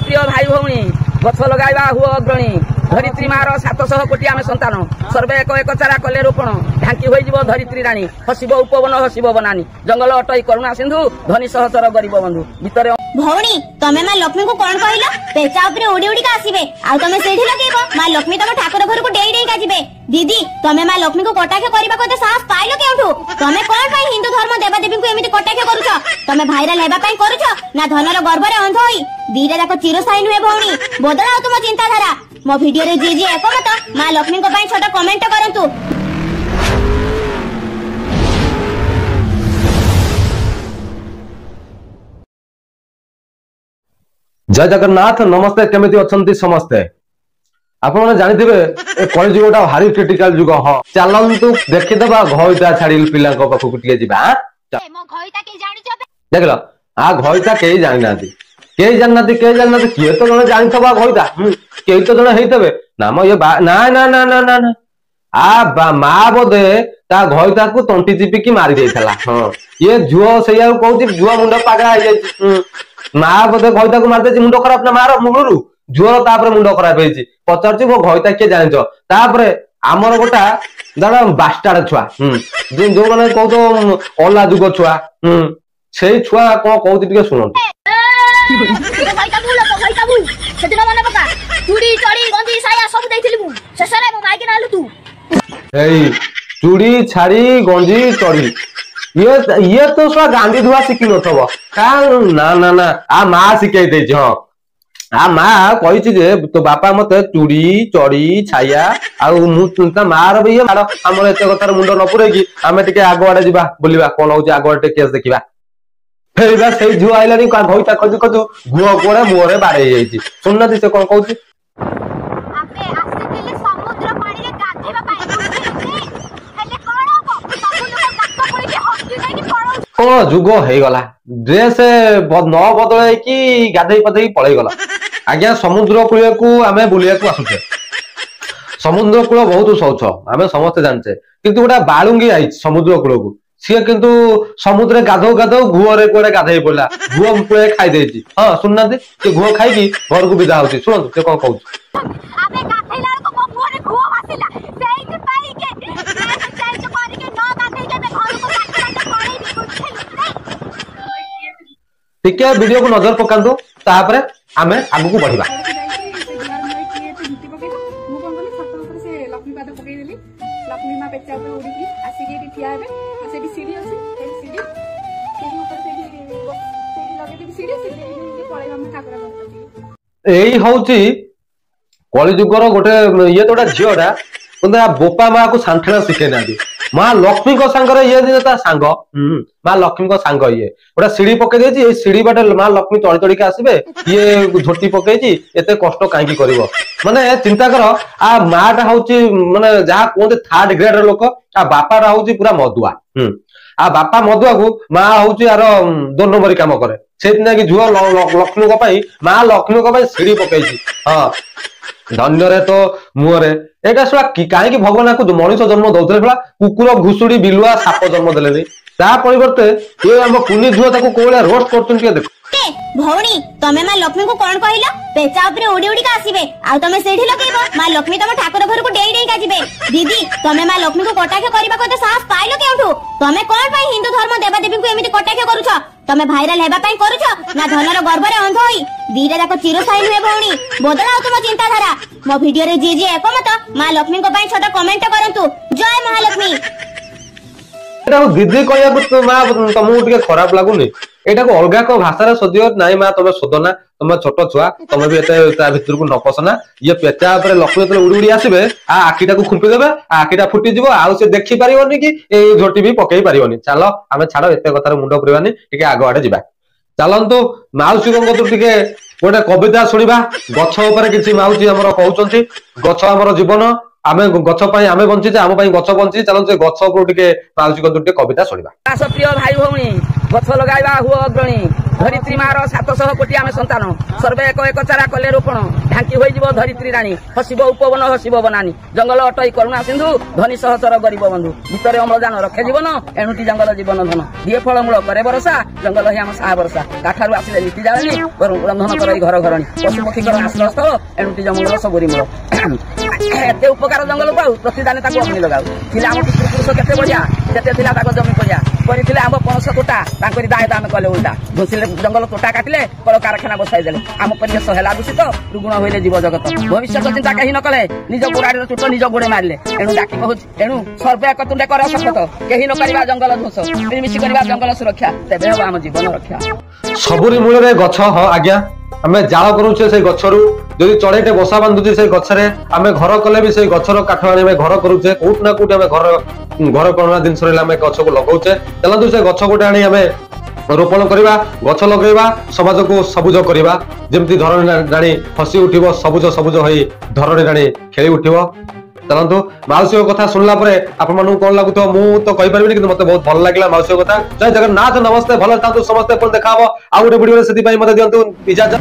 प्रिय भाई भौणी गछ लगाइबा हुओ अग्रणी धरित्री मार 700 कोटी आम संतान सर्वे एक एक चारा कले रोपण ढांकी हो धरित्री राणी हसिब उपवन हसिब बनानी जंगल अटई करुणा सिंधु धनी सहचर गरीब बंधु भितर भौणी तमे मां लक्ष्मी को कौन कहल पेचा ऊपर उड़ी उड़ी का आसीबे आ तमे सेठी लगेबो मां लक्ष्मी तम ठाकुर घर को डेई डेई का जिबे दीदी तमे मां लक्ष्मी को कटाक्ष करबा को साहस पाइलो केउठू तमे कोन पई हिंदू धर्म देवा देवी को एमिति कटाक्ष करूछ तमे भाइराल हेबा पई करूछ ना धनर गर्भ रे अंध होई दीरा जाक चिरस्थायी नुहे भौणी बदलाओ तुम चिंताधारा मो वीडियो रे जी एकमत मां लक्ष्मी को पई छोटा कमेंट करंतु। जय जगन्नाथ नमस्ते केमिति अछंती समस्ते आपण माने जानिथिबे ए कलिजुगटा भारी क्रिटिकल जुग ह चलंतु देखिदबा घइता छाडिल पिला को पाखु कुटिए जिबा मो घइता के जानि छबे देखलो आ घइता के जानि नाती के जाननाती किए तो जने जानिथबा घइता के तो जने हेइतबे नाम ये ना ना ना ना ना ना आ मा बोदे ता घइता को तंटी चिपी की मारी देइथला हां ये जुओ सेया कहउची जुओ मुंड पागला आ जाई मा बोधे घइता को मारदे मुंड खराब ना मार मुळरू जोर तापर मुंड खराब हेची पचारची वो घइता के जानिचो तापर हमर गोटा दादा बास्टार्ड छुआ जे जो माने कहू तो ओला जुग छुआ सेई छुआ को कहउती टिके सुनन घइता बुल सेदिन मन पका चूड़ी चड़ी गंजी साया सब देइथिली मु शेषरे मो माइके नालु तू एई चूड़ी छाड़ी गंजी चड़ी ये तो सब गांधी धुआ शिखी नथबो का ना ना ना आ मा शिखाई देछि हां आ मा कहिछि जे तो बापा मते चूड़ी चड़ी छाया आ मु ता मार बे मार हमर एते कथार मुंड न पुरे की हमें टिके आगवाडे जिबा बोलिबा कोन होछि आगवाडे केस देखिबा फेरबा सेई झु आइलानी का घइता खजु खजु गुह कोड़े मोरे बारे जाइछि सुनना दिसे कोन कहउछि आपे आसिथिले समुद्र पानी रे गाधेबा पाई हेले कोन हो सब लोग गात पड़ी के हस्ती नै कि पड़ो कौन जुग हो गला ड्रेस न बदल की गाधई पधई पड़े गला आज्ञा समुद्र कूल को आम बुलिया आसुचे समुद्र कूल बहुत शौच आम समस्ते जानचे किंतु गोटा बालुंगी आई समुद्र कूल को सी किंतु समुद्र गाधो गाधो गुहरे कोड़े गाधई पड़ा गुह पुए खाई देछि हां सुनना से गुह खाई घर को विदा होछि सुनंतु से कोन कहउछि आबे गाधैला को मो पुरे गुह वासिला सेई के पाई के चेंज करि के न गाधै के घर को काट पड़े ठीक है वीडियो को नजर पकांतु तापरे आमे आगु को बढ़िबा एई होउची कलिजुगर गोटे ये तोटा झियोटा 근데 बोपा माँ को सांठना शिखे ना माँ लक्ष्मी को सांगरे ये दिन ता सांग माँ लक्ष्मी को सांग ये गोटा सीढ़ी पके देछि ए सीढ़ी बाटे माँ लक्ष्मी चढ़ी चढ़ी के आसीबे ये झोटी पकेछि एते कष्ट काहे करिवो माने चिंता कर आ माटा होउची माने जहा कोते थर्ड ग्रेड लोक आ बापाटा होउची पूरा मधुआ आ बापा मधुआ को माँ होउची यार 2 नंबर काम करे सेदिना कि झुआ लक्ष्मी को पाई माँ लक्ष्मी को पाई सीढ़ी पकेछि हां धन्य रे तो मुहरे एटा सला काहे कि भगवान को मनुष्य जन्म दउथले सला कुकुर घुसुडी बिलुआ साप जन्म देले ता परिवर्ते ये हम कुनी झुआ ताको कोला रोस्ट करतुन के देखो भौणी तमे मां लक्ष्मी को कोन कहिला पेचा ऊपर उड़ी उड़ी का आसीबे आ तमे सेठी लगेबो मां लक्ष्मी तम ठाकुर घर को डेई डेई का जिबे दीदी तमे मां लक्ष्मी को कटाक्ष करबा को साहस पाइलो केउठू तमे कोन पई हिंदू धर्म देवा देवी को एमिति कटाक्ष करूछ तमे भाइराल हेबा पई करूछ ना धनर गर्भ रे अंध होई दीरा जाक चिरस्थायी नुहे भौणी बदलाओ तुम चिंताधारा मो वीडियो रे जी एकमत मां लक्ष्मी को पई छोटा कमेंट करंतु जय महालक्ष्मी एटा दीदी कहया को मां तुमको टिके खराब लागुनी एटा को अलगा को भाषा रे सदियो नाइ मां तमे सोदना तमे छोटो छुआ तमे भी एते ता भितर को न पसना ये पेचा ऊपर लक्ष्मी तो उड़ी उड़ी आसीबे आ आखिटा को खुंपी देबे आ आखिटा फुटी जिवो आ से देखि परिवोनी कि ए झोटी भी पकेई परिवोनी चलो आमे छाड़ो एते कथार मुंड पुरिबानी टिके आगो आडे जिबा चलंतु माउसी को तो टिके गोटे कविता सुनिबा गछ ऊपर किछि माउसी हमर कहउचंती गछ हमर जीवन आमे गछ पाई आमे बंची आम पाई गछ बंची चलते गछ को टिके माउसी को टिके कविता सुनिबा। प्रिय भाई भौणी गछ लगाइबा हुओ अग्रणी धरित्री मार 700 कोटी आमे संतान सर्वे एक एक चारा कले रोपण ढांकी होइजिब धरित्री रानी हसिब उपवन हसिब बनानी जंगल अटई करुणा सिंधु धनी सहचर गरीब बंधु भितरे अम्लजान रखे जीवन एणुटी जंगल जीवन धन दिए फलमूल करे बरसा जंगल ही आम साहा बरसा काठारु आसिले नीति जाळनी रंधन करई घर घरणी पशुपक्षी आश्रय स्थल एणुटी जंगल सबुरी मूल एते उपकार जंगल पाऊ प्रतिदाने ताको अग्नि लगाऊ थिले आम पितृपुरुष केते बढ़िया केते थिला ताको जमी पड़िया କରିଥିଲେ ଆମ ପଣସ ତୋଟା ତାଙ୍କରି ଦାୟିତ୍ୱ ଆମେ କଲେ ଉଲ୍ଟା ଘୋଷିଲେ ଜଙ୍ଗଲ ତୋଟା କାଟିଲେ କଳକାରଖାନା ବସାଇ ଦେଲେ ଆମ ପରିବେଶ ହେଲା ଦୂଷିତ ରୁଗୁଣ ହୋଇଲେ ଜୀବ ଜଗତ ଭବିଷ୍ୟତ ଚିନ୍ତା କେହି ନ କଲେ ନିଜ ଗୋଡାଡିର ଚୁଟ ନିଜ ଗୋଡେ ମାରିଲେ ଏଣୁ ଡାକି କହୁଛି ଏଣୁ ସର୍ବେ ଏକ ତୁଣ୍ଡେ କର ଶପଥ କେହି ନ କରିବା ଜଙ୍ଗଲ ଧ୍ୱଂସ ମିଳିମିଶି କରିବା ଜଙ୍ଗଲ ସୁରକ୍ଷା ତେବେ ହେବ ଆମ ଜୀବନ ରକ୍ଷା। ସବୁରି ମୂଳରେ ଗଛ ହଁ ଆଜ୍ଞା ଆମେ ଜାଳ କରୁଛେ ସେଇ ଗଛରୁ ଯଦି ଚଢେଇଟେ ବସା ବାନ୍ଧୁଛି ସେଇ ଗଛରେ ଆମେ ଘର କଲେ ବି ସେଇ ଗଛର କାଠ ଆଣି ଆମେ ଘର କରୁଛେ କୋଉଠି ନା କୋଉଠି ଆମେ ଘର କରଣା ଜିନିଷ ରହିଲେ ଆମେ ଗଛକୁ ଲଗାଉଛେ ଚାଲନ୍ତୁ ସେ ଗଛ ଗୋଟେ ଆଣି ଆମେ ରୋପଣ କରିବା ଗଛ ଲଗେଇବା ସମାଜକୁ ସବୁଜ କରିବା ଯେମିତି ଧରଣୀ ରାଣୀ ହସି ଉଠିବ ସବୁଜ ସବୁଜ ହୋଇ ଧରଣୀ ରାଣୀ ଖେଳି ଉଠିବ। ଚାଲନ୍ତୁ ମାଉସୀଙ୍କ କଥା ଶୁଣିଲା ପରେ ଆପଣମାନଙ୍କୁ କଣ ଲାଗୁଥିବ ମୁଁ ତ କହିପାରିବିନି କିନ୍ତୁ ମତେ ବହୁତ ଭଲ ଲାଗିଲା ମାଉସୀଙ୍କ କଥା। ଜୟ ଜଗନ୍ନାଥ ନମସ୍ତେ ଭଲ ଥାନ୍ତୁ ସମସ୍ତେ ପୁଣି ଦେଖା ହବ ଆଉ ଗୋଟେ ଭିଡିଓରେ ସେଥିପାଇଁ ମତେ ଦିଅନ୍ତୁ ଇଜାଜତ।